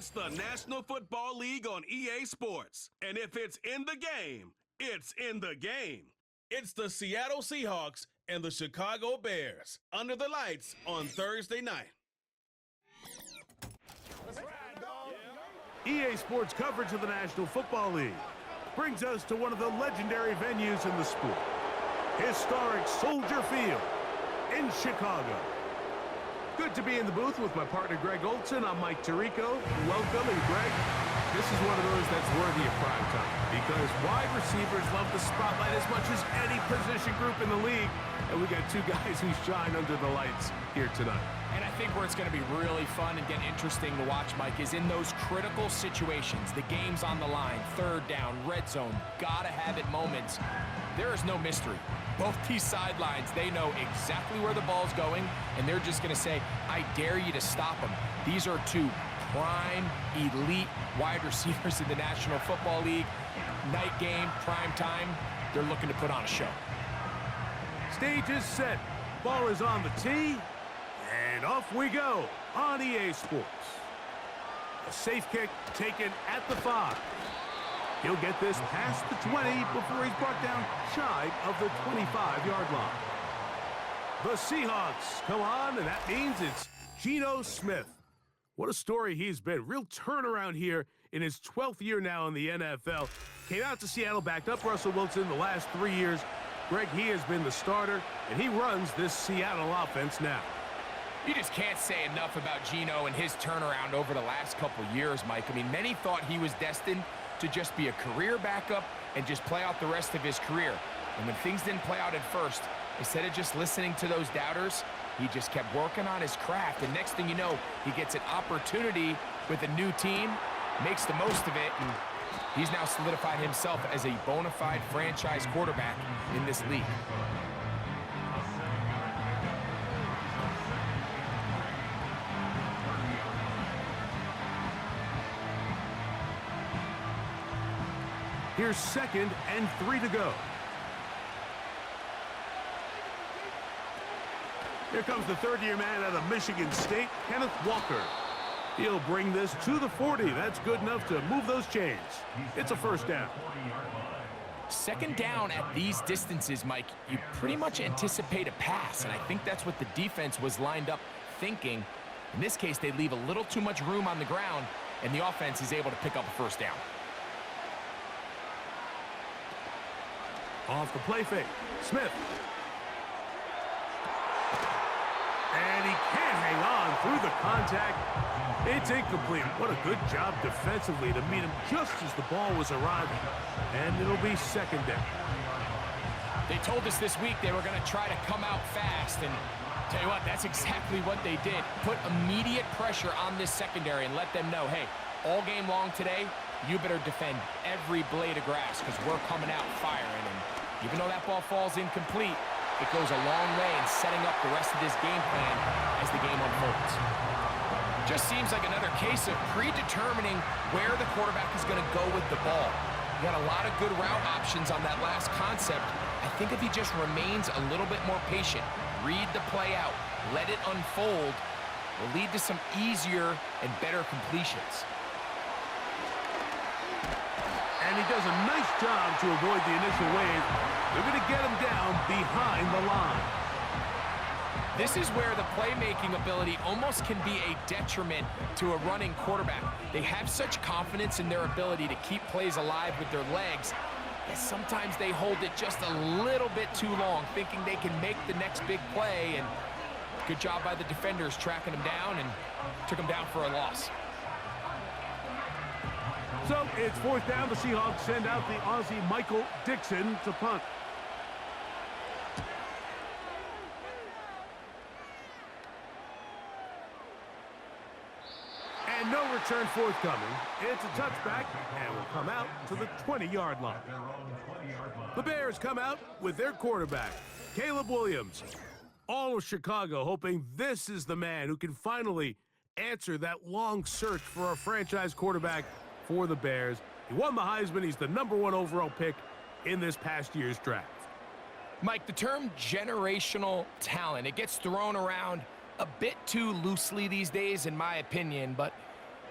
It's the National Football League on EA Sports. And if it's in the game, it's in the game. It's the Seattle Seahawks and the Chicago Bears under the lights on Thursday night. EA Sports coverage of the National Football League brings us to one of the legendary venues in the sport. Historic Soldier Field in Chicago. Good to be in the booth with my partner Greg Olson. I'm Mike Tirico. Welcome, and Greg, this is one of those that's worthy of prime time because wide receivers love the spotlight as much as any position group in the league, and we got two guys who shine under the lights here tonight. And I think where it's going to be really fun and get interesting to watch, Mike, is in those critical situations. The game's on the line, third down, red zone, gotta-have-it moments. There is no mystery. Both these sidelines, they know exactly where the ball's going, and they're just going to say, I dare you to stop them. These are two prime, elite wide receivers in the National Football League. Night game, prime time, they're looking to put on a show. Stage is set. Ball is on the tee. And off we go on EA Sports. A safe kick taken at the 5. He'll get this past the 20 before he's brought down shy of the 25-yard line. The Seahawks come on, and that means it's Geno Smith. What a story he's been. Real turnaround here in his 12th year now in the NFL. Came out to Seattle, backed up Russell Wilson the last 3 years. Greg, he has been the starter, and he runs this Seattle offense now. You just can't say enough about Geno and his turnaround over the last couple years, Mike. I mean, many thought he was destined to just be a career backup and just play out the rest of his career. And when things didn't play out at first, instead of just listening to those doubters, he just kept working on his craft. And next thing you know, he gets an opportunity with a new team, makes the most of it, and he's now solidified himself as a bona fide franchise quarterback in this league. Here's 2nd and 3 to go. Here comes the third-year man out of Michigan State, Kenneth Walker. He'll bring this to the 40. That's good enough to move those chains. It's a first down. Second down at these distances, Mike, you pretty much anticipate a pass, and I think that's what the defense was lined up thinking. In this case, they leave a little too much room on the ground, and the offense is able to pick up a first down. Off the play fake, Smith. And he can't hang on through the contact. It's incomplete. What a good job defensively to meet him just as the ball was arriving. And it'll be second down. They told us this week they were going to try to come out fast, and tell you what, that's exactly what they did. Put immediate pressure on this secondary and let them know, hey, all game long today, you better defend every blade of grass because we're coming out firing. And even though that ball falls incomplete, it goes a long way in setting up the rest of this game plan as the game unfolds. Just seems like another case of predetermining where the quarterback is going to go with the ball. You got a lot of good route options on that last concept. I think if he just remains a little bit more patient, read the play out, let it unfold, will lead to some easier and better completions. And he does a nice job to avoid the initial wave. They're going to get him down behind the line. This is where the playmaking ability almost can be a detriment to a running quarterback. They have such confidence in their ability to keep plays alive with their legs that sometimes they hold it just a little bit too long, thinking they can make the next big play. And good job by the defenders tracking him down and took him down for a loss. So it's fourth down. The Seahawks send out the Aussie Michael Dixon to punt. And no return forthcoming. It's a touchback and will come out to the 20-yard line. The Bears come out with their quarterback, Caleb Williams. All of Chicago hoping this is the man who can finally answer that long search for a franchise quarterback for the Bears. He won the Heisman. He's the #1 overall pick in this past year's draft. Mike, the term generational talent, it gets thrown around a bit too loosely these days, in my opinion, but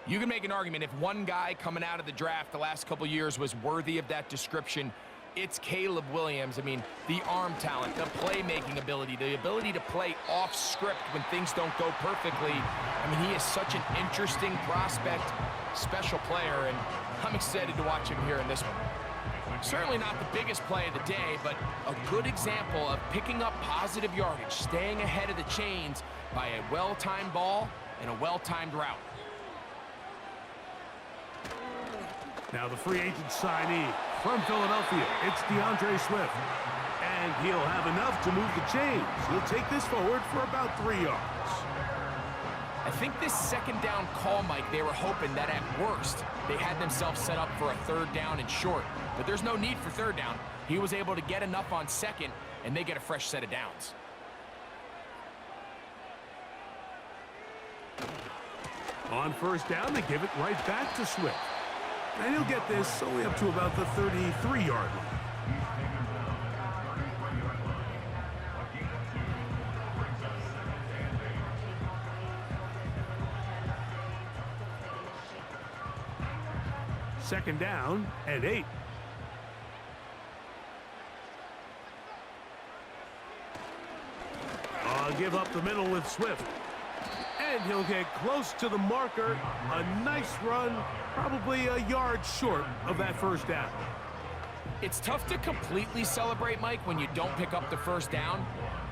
You can make an argument if one guy coming out of the draft the last couple years was worthy of that description, it's Caleb Williams. I mean, the arm talent, the playmaking ability, the ability to play off script when things don't go perfectly. I mean, he is such an interesting prospect, special player, and I'm excited to watch him here in this one. Certainly not the biggest play of the day, but a good example of picking up positive yardage, staying ahead of the chains by a well-timed ball and a well-timed route. Now the free agent signee from Philadelphia, it's DeAndre Swift. And he'll have enough to move the chains. He'll take this forward for about 3 yards. I think this second down call, Mike, they were hoping that at worst they had themselves set up for a third down and short. But there's no need for third down. He was able to get enough on second, and they get a fresh set of downs. On first down, they give it right back to Swift. And he'll get this only up to about the 33-yard line. Second down and 8. Give up the middle with Swift. And he'll get close to the marker. A nice run, probably a yard short of that first down. It's tough to completely celebrate, Mike, when you don't pick up the first down,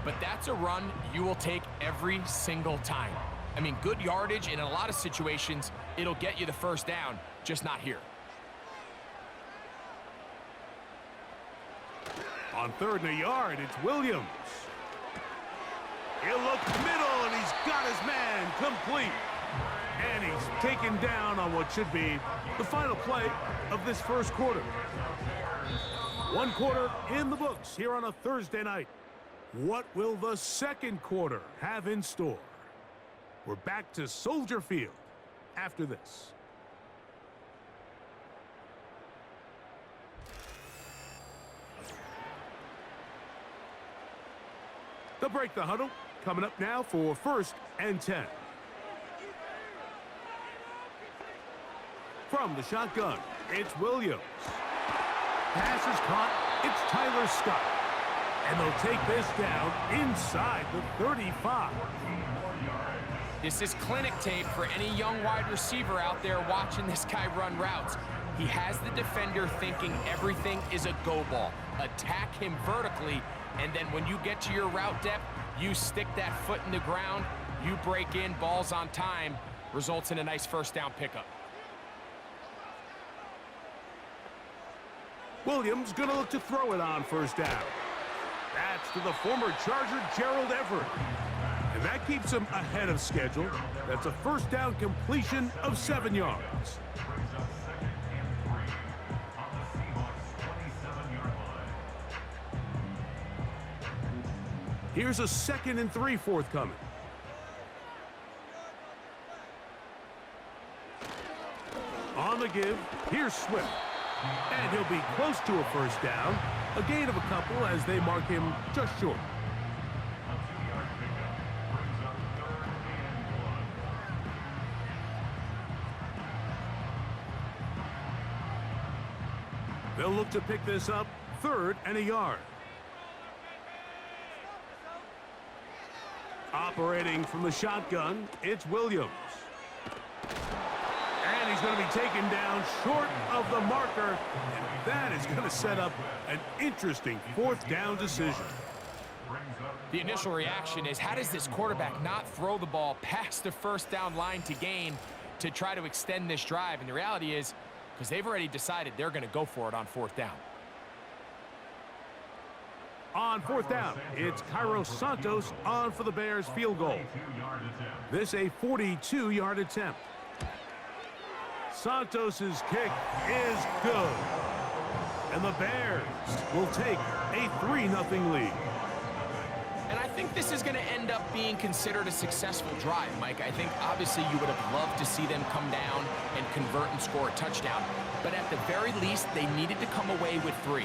but that's a run you will take every single time. I mean, good yardage, and in a lot of situations, it'll get you the first down, just not here. On third and a yard, it's Williams. He'll look middle, and he's got his man complete. And he's taken down on what should be the final play of this first quarter. One quarter in the books here on a Thursday night. What will the second quarter have in store? We're back to Soldier Field after this. They'll break the huddle. Coming up now for 1st and 10. From the shotgun, it's Williams. Pass is caught. It's Tyler Scott. And they'll take this down inside the 35. This is clinic tape for any young wide receiver out there watching this guy run routes. He has the defender thinking everything is a go ball. Attack him vertically, and then when you get to your route depth, you stick that foot in the ground, you break in, balls on time, results in a nice first down pickup. Williams going to look to throw it on first down. That's to the former Charger, Gerald Everett. And that keeps him ahead of schedule. That's a first down completion of 7 yards. Here's a 2nd and 3 forthcoming. On the give, here's Swift. And he'll be close to a first down. A gain of a couple as they mark him just short. They'll look to pick this up 3rd and a yard. Operating from the shotgun, it's Williams. And he's going to be taken down short of the marker. And that is going to set up an interesting 4th down decision. The initial reaction is, how does this quarterback not throw the ball past the first down line to gain to try to extend this drive? And the reality is, because they've already decided they're going to go for it on 4th down. On 4th down, it's Cairo Santos on for the Bears field goal. This a 42-yard attempt. Santos's kick is good. And the Bears will take a 3-0 lead. And I think this is going to end up being considered a successful drive, Mike. I think obviously you would have loved to see them come down and convert and score a touchdown. But at the very least, they needed to come away with 3.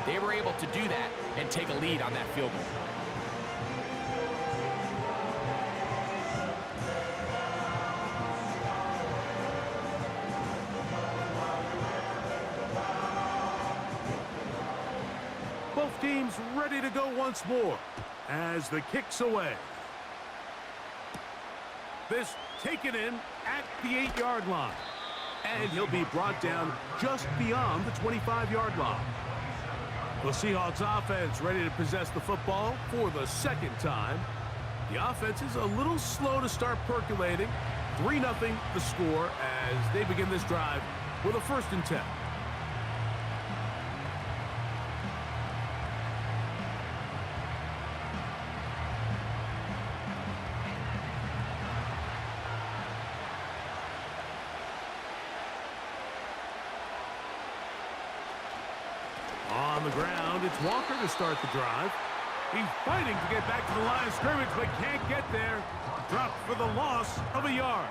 They were able to do that and take a lead on that field goal. team's ready to go once more as the kick's away. This taken in at the 8-yard line. And he'll be brought down just beyond the 25-yard line. The Seahawks offense ready to possess the football for the second time. The offense is a little slow to start percolating. 3-0 the score as they begin this drive with a 1st and 10. On the ground, it's Walker to start the drive. He's fighting to get back to the line of scrimmage, but can't get there. Dropped for the loss of a yard.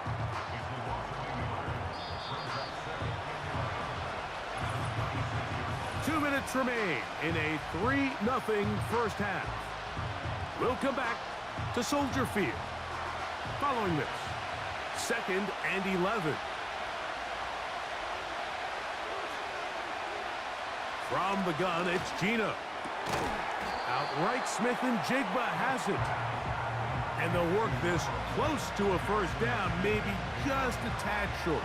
Two minutes remain in a 3-0 first half. We'll come back to Soldier Field. Following this, 2nd and 11. From the gun, it's Gino. Outright Smith and Jigba has it. And they'll work this close to a 1st down, maybe just a tad short.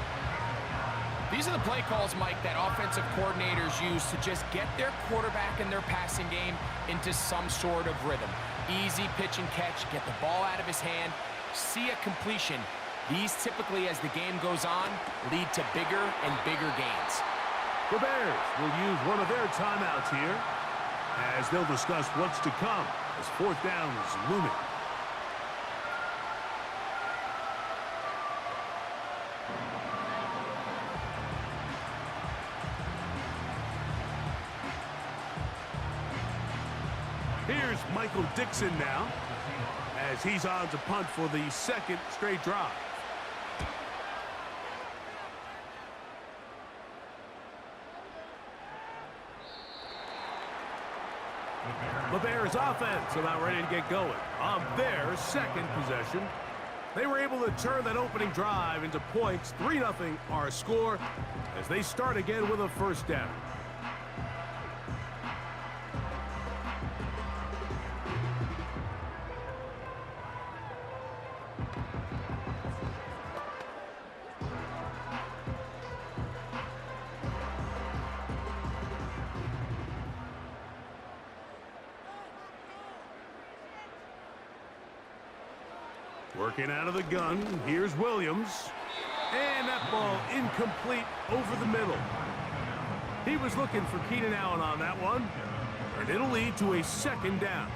These are the play calls, Mike, that offensive coordinators use to just get their quarterback and their passing game into some sort of rhythm. Easy pitch and catch, get the ball out of his hand, see a completion. These typically, as the game goes on, lead to bigger and bigger gains. The Bears will use one of their timeouts here as they'll discuss what's to come as 4th down is looming. Here's Michael Dixon now as he's on to punt for the 2nd straight drive. The Bears offense about ready to get going on their 2nd possession. They were able to turn that opening drive into points. 3-0 our score as they start again with a 1st down. Working out of the gun, here's Williams. And that ball incomplete over the middle. He was looking for Keenan Allen on that one. And it'll lead to a 2nd down.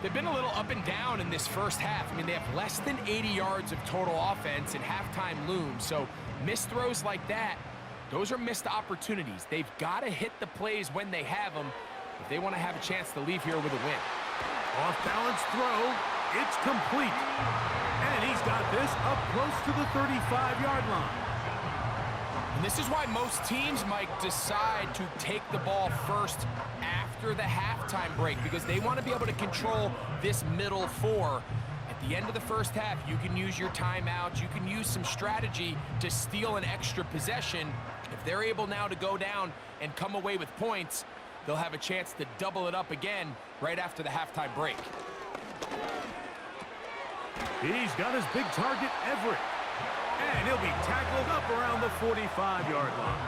They've been a little up and down in this first half. I mean, they have less than 80 yards of total offense and halftime looms. So missed throws like that, those are missed opportunities. They've got to hit the plays when they have them if they want to have a chance to leave here with a win. Off-balance throw. It's complete. And he's got this up close to the 35-yard line. And this is why most teams, Mike, decide to take the ball first after the halftime break because they want to be able to control this middle 4. At the end of the first half, you can use your timeouts. You can use some strategy to steal an extra possession. If they're able now to go down and come away with points, they'll have a chance to double it up again right after the halftime break. He's got his big target, Everett. And he'll be tackled up around the 45-yard line.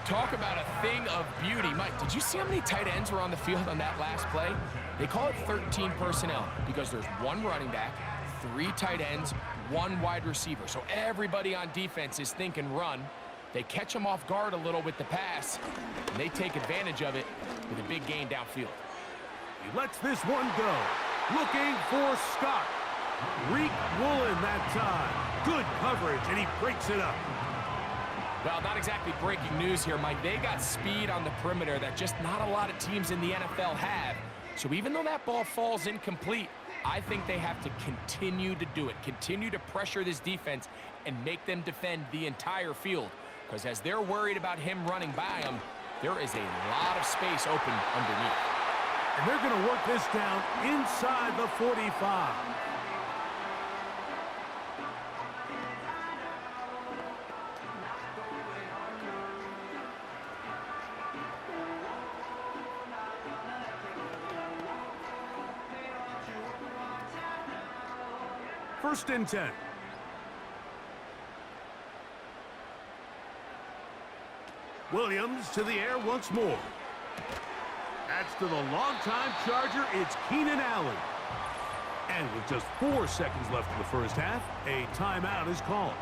Talk about a thing of beauty. Mike, did you see how many tight ends were on the field on that last play? They call it 13 personnel because there's 1 running back, 3 tight ends, 1 wide receiver. So everybody on defense is thinking run. They catch them off guard a little with the pass, and they take advantage of it with a big gain downfield. He lets this one go. Looking for Scott. Reek Woolen that time. Good coverage, and he breaks it up. Well, not exactly breaking news here, Mike. They got speed on the perimeter that just not a lot of teams in the NFL have. So even though that ball falls incomplete, I think they have to continue to do it. Continue to pressure this defense and make them defend the entire field. Because as they're worried about him running by them, there is a lot of space open underneath. And they're going to work this down inside the 45. First and 10. Williams to the air once more. That's to the longtime Charger. It's Keenan Allen. And with just 4 seconds left in the first half, a timeout is called.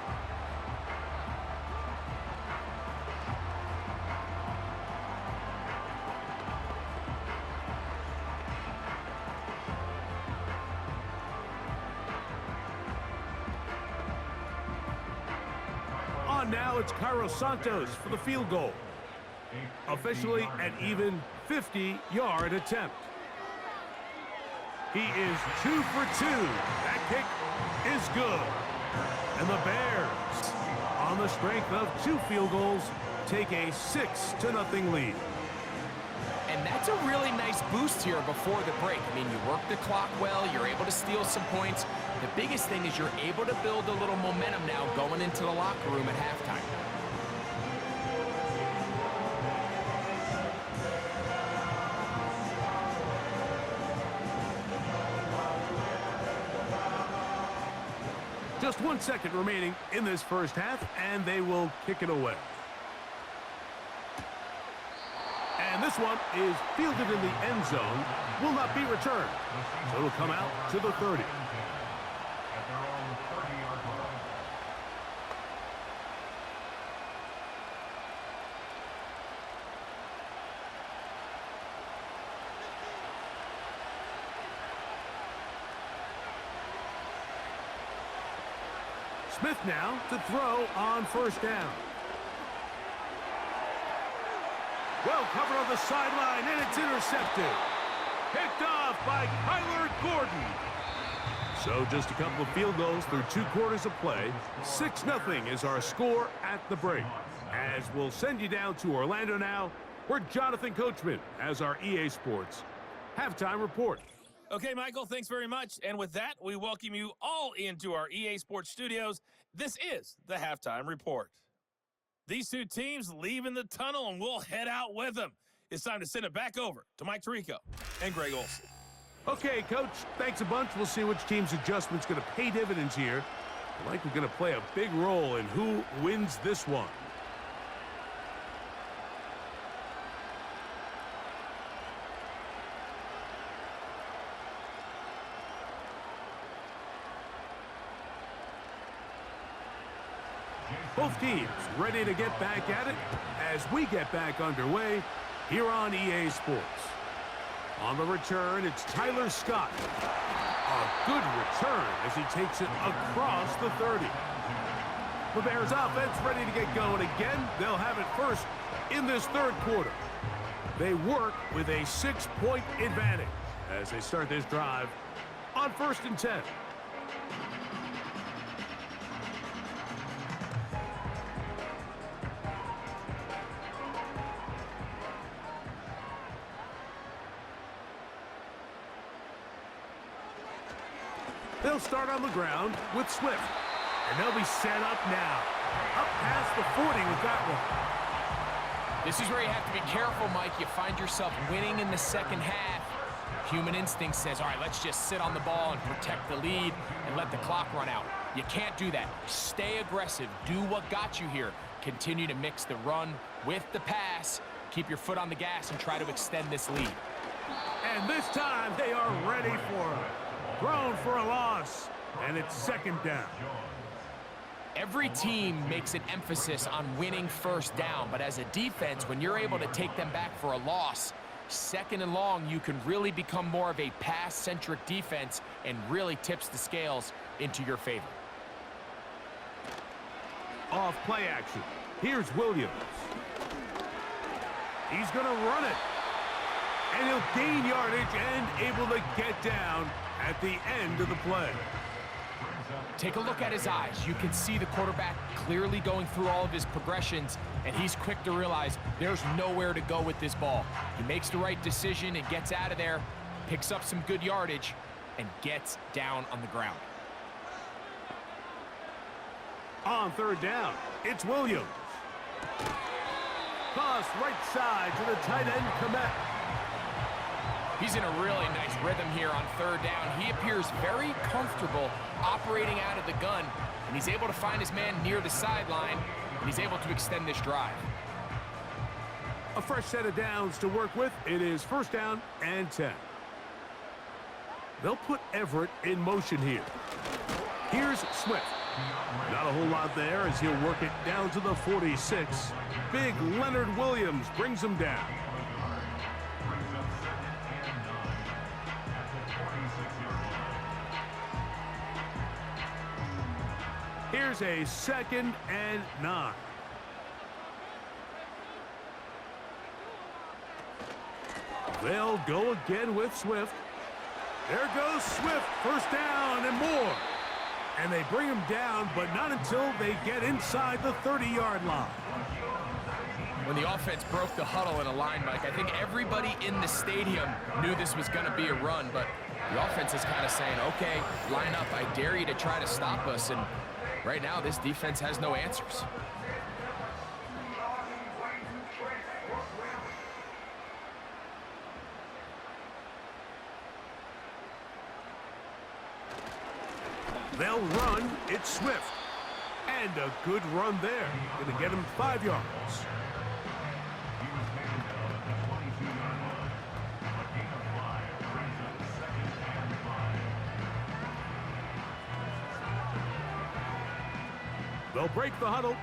On now, it's Cairo Santos for the field goal. Officially an even 50-yard attempt. He is 2 for 2. That kick is good. And the Bears, on the strength of 2 field goals, take a 6-0 lead. And that's a really nice boost here before the break. I mean, you work the clock well, you're able to steal some points. The biggest thing is you're able to build a little momentum now going into the locker room at halftime. Just 1 second remaining in this first half, and they will kick it away. And this one is fielded in the end zone, will not be returned. So it'll come out to the 30. Smith now to throw on first down. Well covered on the sideline, and it's intercepted. Picked off by Kyler Gordon. So just a couple of field goals through 2 quarters of play. 6-0 is our score at the break. As we'll send you down to Orlando now, where Jonathan Coachman has our EA Sports halftime report. Okay, Michael, thanks very much. And with that, we welcome you all into our EA Sports studios. This is the Halftime Report. These 2 teams leave in the tunnel, and we'll head out with them. It's time to send it back over to Mike Tirico and Greg Olsen. Okay, Coach, thanks a bunch. We'll see which team's adjustment's going to pay dividends here. I like we're going to play a big role in who wins this one. Both teams ready to get back at it as we get back underway here on EA Sports. On the return, it's Tyler Scott. A good return as he takes it across the 30. The Bears offense ready to get going again. They'll have it first in this third quarter. They work with a 6-point advantage as they start this drive on first and 10. They'll start on the ground with Swift. And they'll be set up now. Up past the 40 with that one. This is where you have to be careful, Mike. You find yourself winning in the second half. Human instinct says, all right, let's just sit on the ball and protect the lead and let the clock run out. You can't do that. Stay aggressive. Do what got you here. Continue to mix the run with the pass. Keep your foot on the gas and try to extend this lead. And this time they are ready for it. Thrown for a loss, and it's second down. Every team makes an emphasis on winning first down, but as a defense, when you're able to take them back for a loss, second and long, you can really become more of a pass-centric defense and really tips the scales into your favor. Off play action. Here's Williams. He's going to run it. And he'll gain yardage and able to get down at the end of the play. Take a look at his eyes. You can see the quarterback clearly going through all of his progressions, and he's quick to realize there's nowhere to go with this ball. He makes the right decision and gets out of there, picks up some good yardage, and gets down on the ground. On third down, it's Williams. Toss right side to the tight end, Komet. He's in a really nice rhythm here on third down. He appears very comfortable operating out of the gun, and he's able to find his man near the sideline, and he's able to extend this drive. A fresh set of downs to work with. It is first down and 10. They'll put Everett in motion here. Here's Swift. Not a whole lot there as he'll work it down to the 46. Big Leonard Williams brings him down. Here's a 2nd and 9. They'll go again with Swift. There goes Swift, first down and more. And they bring him down, but not until they get inside the 30-yard line. When the offense broke the huddle in a line, Mike, I think everybody in the stadium knew this was going to be a run, but the offense is kind of saying, okay, line up, I dare you to try to stop us, and right now this defense has no answers. They'll run. It's Swift. And a good run there. Going to get him 5 yards. They'll break the huddle.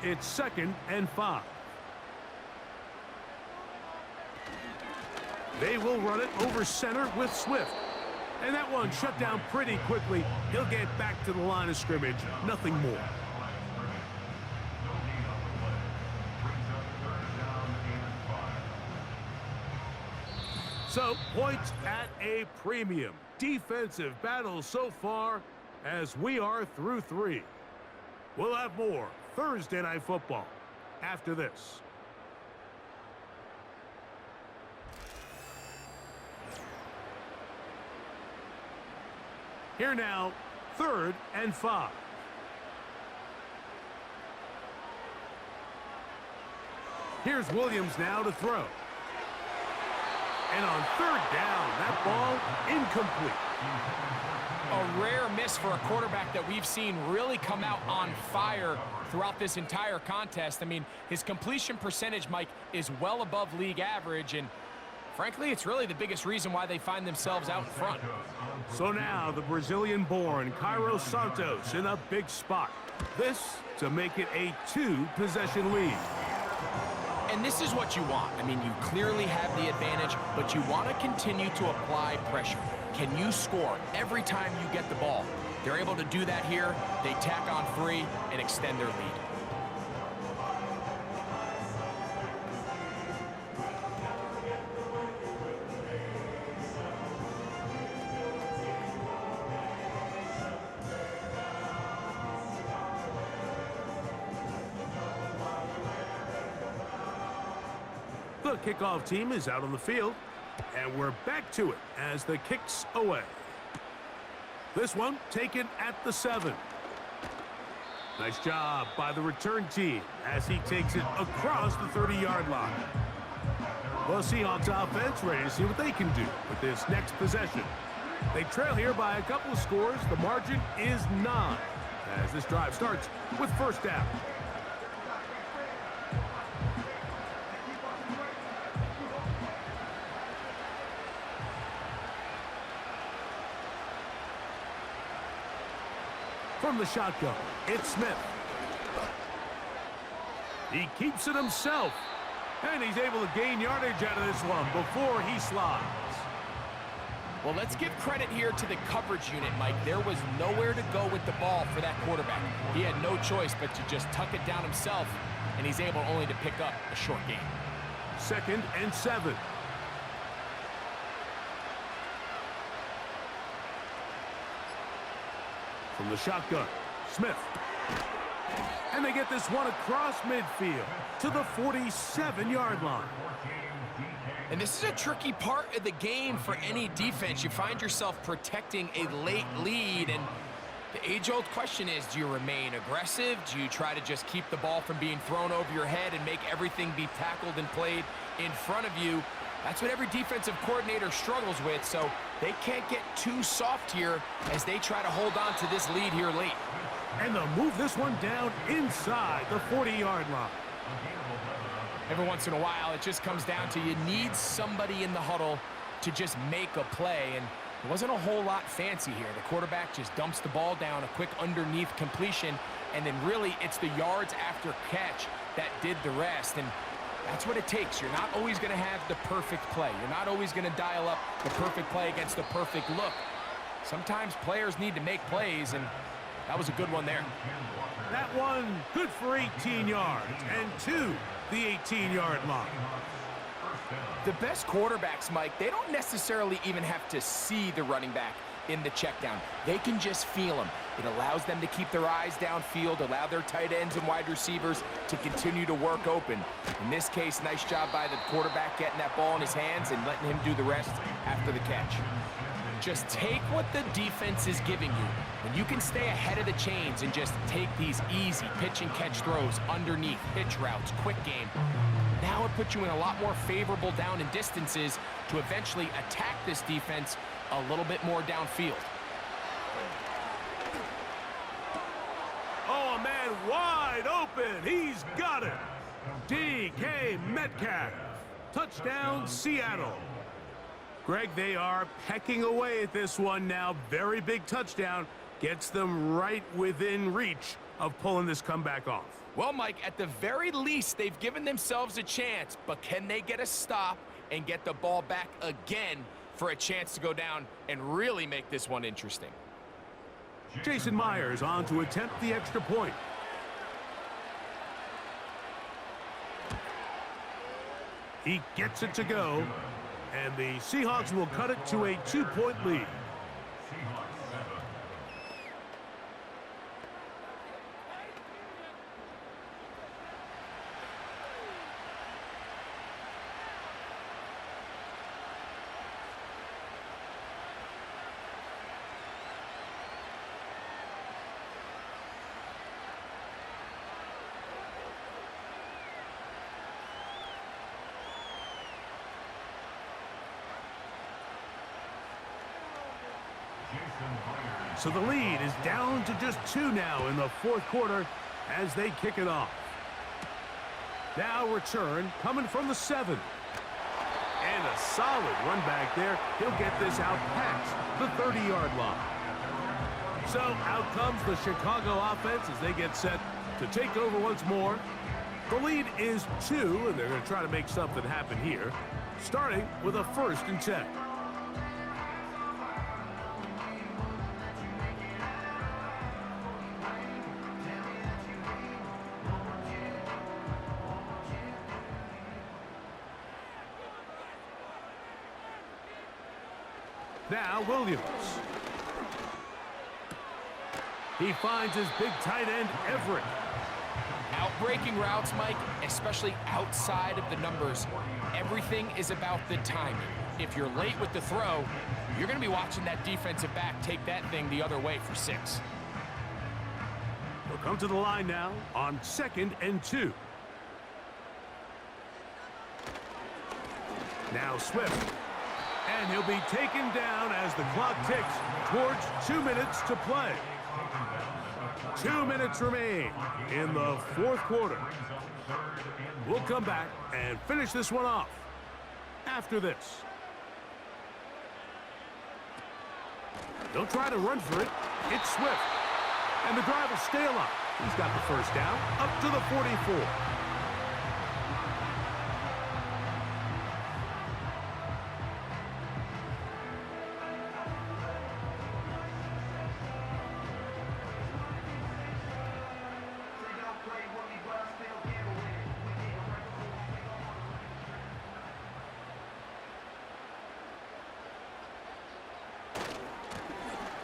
It's 2nd and 5. They will run it over center with Swift. And that one shut down pretty quickly. He'll get back to the line of scrimmage. Nothing more. So, points at a premium. Defensive battle so far as we are through 3. We'll have more Thursday Night Football after this. Here now, 3rd and 5. Here's Williams now to throw. And on 3rd down, that ball incomplete. A rare miss for a quarterback that we've seen really come out on fire throughout this entire contest. I mean, his completion percentage, Mike, is well above league average, and frankly, it's really the biggest reason why they find themselves out in front. So now the Brazilian-born Cairo Santos in a big spot. This to make it a 2-possession lead. And this is what you want. I mean, you clearly have the advantage, but you want to continue to apply pressure. Can you score every time you get the ball? They're able to do that here. They tack on 3 and extend their lead. The kickoff team is out on the field, and we're back to it as the kick's away. This one taken at the 7. Nice job by the return team as he takes it across the 30-yard line. The Seahawks offense ready to see what they can do with this next possession. They trail here by a couple of scores. The margin is 9 as this drive starts with first down. From the shotgun, it's Smith. He keeps it himself, and he's able to gain yardage out of this one before he slides. Well, let's give credit here to the coverage unit, Mike. There was nowhere to go with the ball for that quarterback. He had no choice but to just tuck it down himself, and he's able only to pick up a short gain. 2nd and 7. From the shotgun, Smith. And they get this one across midfield to the 47-yard line. And this is a tricky part of the game for any defense. You find yourself protecting a late lead, and the age-old question is, do you remain aggressive? Do you try to just keep the ball from being thrown over your head and make everything be tackled and played in front of you? That's what every defensive coordinator struggles with, so they can't get too soft here as they try to hold on to this lead here late. And they'll move this one down inside the 40-yard line. Every once in a while, it just comes down to you need somebody in the huddle to just make a play, and it wasn't a whole lot fancy here. The quarterback just dumps the ball down, a quick underneath completion, and then really it's the yards after catch that did the rest, and that's what it takes. You're not always going to have the perfect play. You're not always going to dial up the perfect play against the perfect look. Sometimes players need to make plays, and that was a good one there. That one good for 18 yards and to the 18-yard line. The best quarterbacks, Mike, they don't necessarily even have to see the running back in the check down. They can just feel him. It allows them to keep their eyes downfield, allow their tight ends and wide receivers to continue to work open. In this case, nice job by the quarterback getting that ball in his hands and letting him do the rest after the catch. Just take what the defense is giving you. When you can stay ahead of the chains and just take these easy pitch and catch throws underneath, hitch routes, quick game, now it puts you in a lot more favorable down and distances to eventually attack this defense a little bit more downfield. Oh, a man wide open. He's got it. DK Metcalf. Touchdown, Seattle. Greg, they are pecking away at this one now. Very big touchdown. Gets them right within reach of pulling this comeback off. Well, Mike, at the very least, they've given themselves a chance, but can they get a stop and get the ball back again for a chance to go down and really make this one interesting? Jason Myers on to attempt the extra point. He gets it to go, and the Seahawks will cut it to a 2-point lead. So the lead is down to just 2 now in the fourth quarter as they kick it off. Now return coming from the 7. And a solid run back there. He'll get this out past the 30-yard line. So out comes the Chicago offense as they get set to take over once more. The lead is 2, and they're going to try to make something happen here, starting with a 1st and 10. Now Williams. He finds his big tight end, Everett. Outbreaking routes, Mike, especially outside of the numbers, everything is about the timing. If you're late with the throw, you're going to be watching that defensive back take that thing the other way for 6. He'll come to the line now on 2nd and 2. Now Swift. And he'll be taken down as the clock ticks towards 2 minutes to play. 2 minutes remain in the fourth quarter. We'll come back and finish this one off after this. They'll try to run for it. It's Swift. And the drive will stay alive. He's got the first down up to the 44.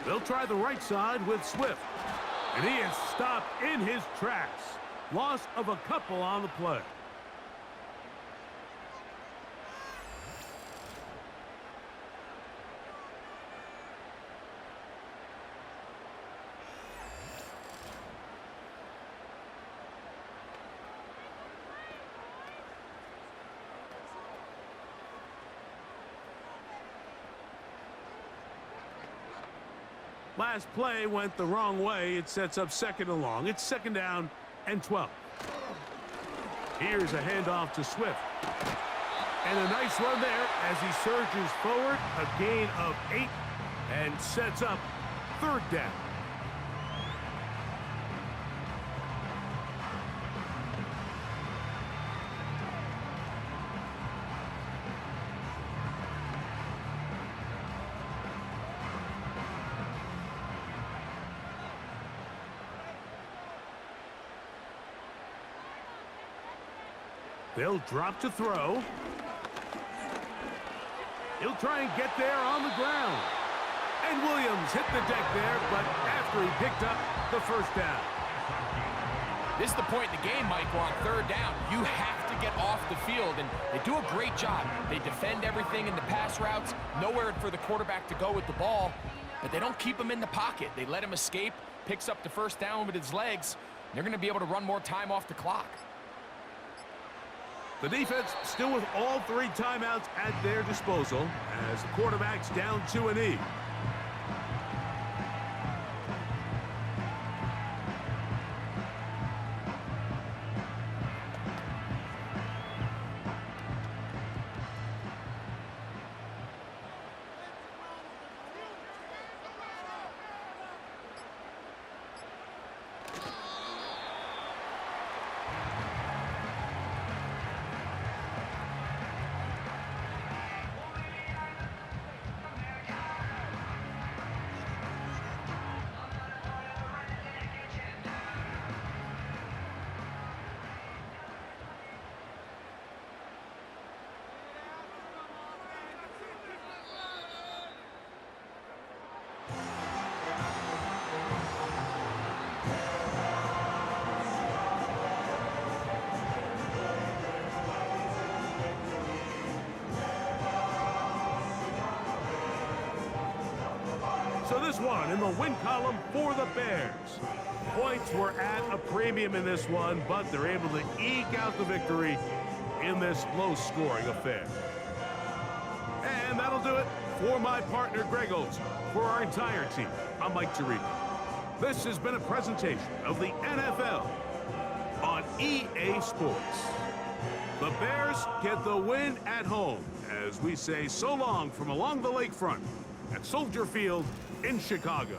They'll try the right side with Swift. And he is stopped in his tracks. Loss of a couple on the play. Last play went the wrong way. It sets up 2nd and long. It's 2nd down and 12. Here's a handoff to Swift. And a nice run there as he surges forward. A gain of 8 and sets up 3rd down. They'll drop to throw. He'll try and get there on the ground. And Williams hit the deck there, but after he picked up the 1st down. This is the point in the game, Mike, where on 3rd down, you have to get off the field, and they do a great job. They defend everything in the pass routes, nowhere for the quarterback to go with the ball, but they don't keep him in the pocket. They let him escape, picks up the 1st down with his legs. They're going to be able to run more time off the clock. The defense still with all 3 timeouts at their disposal as the quarterback's down to a knee. So this one in the win column for the Bears. Points were at a premium in this one, but they're able to eke out the victory in this low-scoring affair. And that'll do it for my partner, Greg Olson. For our entire team, I'm Mike Tirico. This has been a presentation of the NFL on EA Sports. The Bears get the win at home as we say so long from along the lakefront at Soldier Field in Chicago.